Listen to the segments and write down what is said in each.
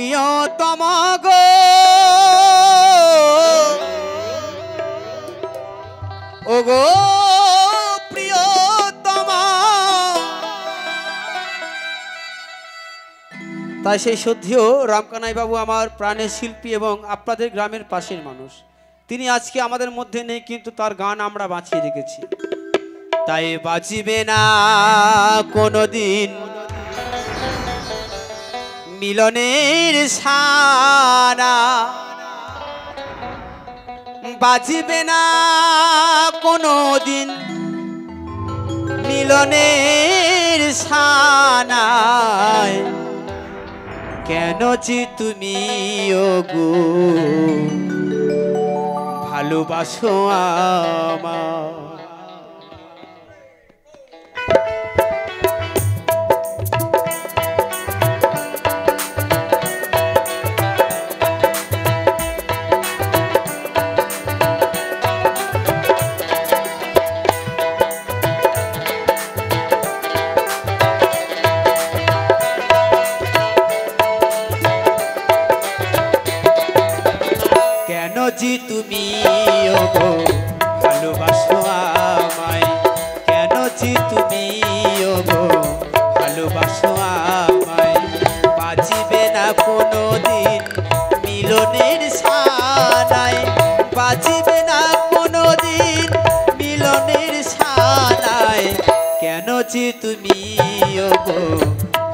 প্রিয়তম গো ও গো প্রিয়তম। তাই সেই সত্যিও রামকানাই বাবু আমার প্রাণের শিল্পী এবং আপনাদের গ্রামের পাশের মানুষ। তিনি আজকে আমাদের মধ্যে নেই, কিন্তু তার গান আমরা বাঁচিয়ে রেখেছি। তাই বাঁচিবে না কোনোদিন মিলনের সানা, বাঁচিবে না কোনোদিন মিলনের সানায়। কেন যে তুমি ওগো ভালোবাসো আমায়। কেন যে তুমি ওগো ভালোবাসো আমায়, কেন যে তুমি ওগো ভালোবাসো আমায়। বাঁচিবে না কোনোদিন মিলনের সানায়, বাঁচিবে না কোনোদিন মিলনের সানায়। কেন যে তুমি ওগো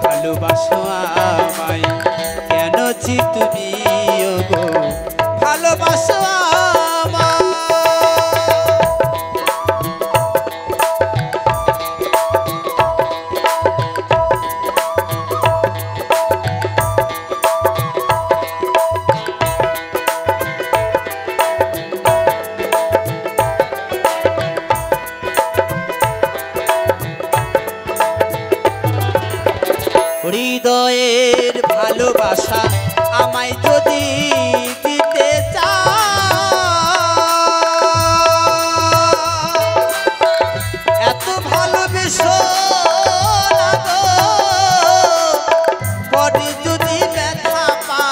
ভালোবাসো আমায়, কেন যে তুমি ওগো ভালোবাসো আমায়। হৃদয়ের ভালোবাসা আমায় যদি দিতে এত ভালোবেসো না গো, পরে যদি ব্যথা পা।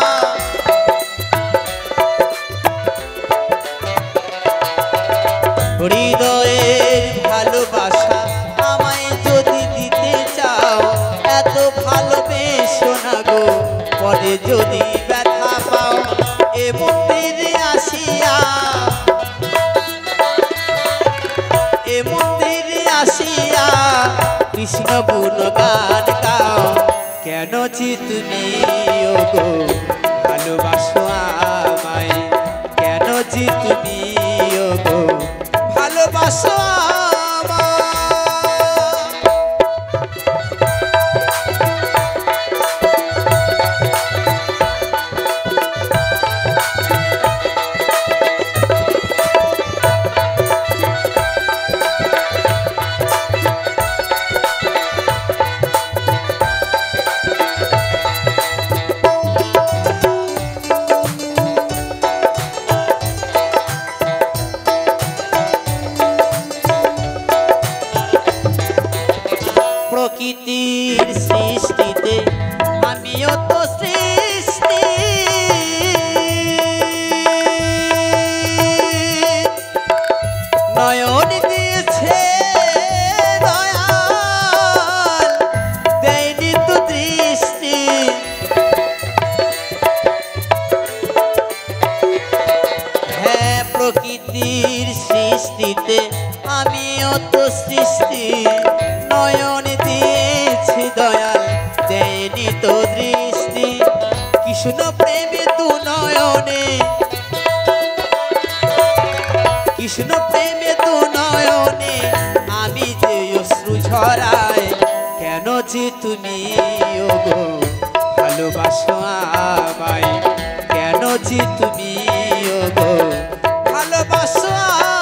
হৃদয়ের ভালোবাসা আমায় যদি দিতে চাও, এত ভালোবেসো না গো, পরে যদি ব্যথা পাও। এ মন্দিরে আসিয়া, এ মন্দিরে আসিয়া কৃষ্ণ গুণগান গাও। কেন যে তুমি ওগো ভালোবাসো আমায়, কেন যে তুমি ওগো ভালোবাসো আমায়। প্রকৃতির সৃষ্টিতে আমিও তো সৃষ্টি, নয়ন দিয়েছে দয়াল, দেয়নি তো দৃষ্টি। হ্যাঁ প্রকৃতির সৃষ্টিতে আমিও তো সৃষ্টি, নয়ন দিয়েছে দয়াল, দেয়নি তো দৃষ্টি। কৃষ্ণ প্রেমে তু নয়নে, কৃষ্ণ প্রেমে তু নয়নে আমি যে অশ্রু ঝরাই। কেন যে তুমি ওগো ভালোবাসো আমায়, কেন যে তুমি ওগো ভালোবাসো আমায়।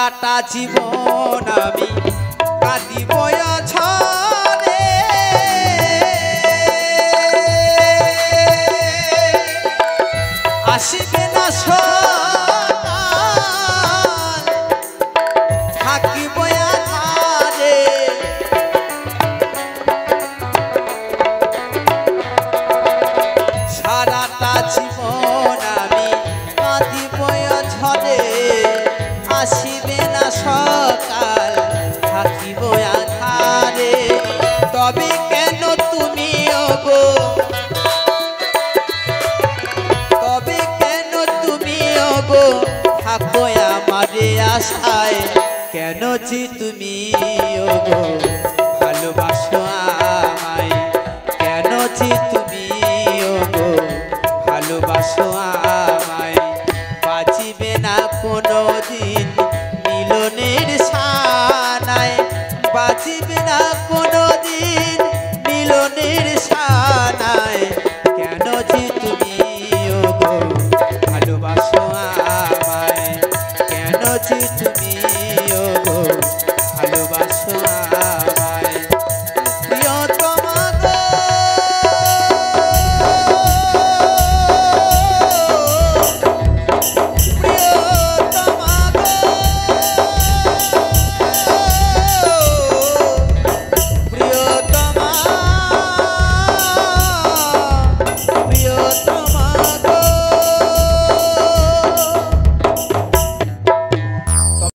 সারাটা জীবন আমি কাঁদিব ছলে আসিবে না সকাল থাকিব আধারে সারাটা জীবন আমি কাঁদিব ঝড়ে আসিবে না সকাল থাকিব আধারে তবে কেন তুমি ওগো তবে কেন তুমি ওগো থাকো আমারে আশায় কেন যে তুমি ওগো ভালোবাসো আমায় কেন যে তুমি ওগো ভালোবাসো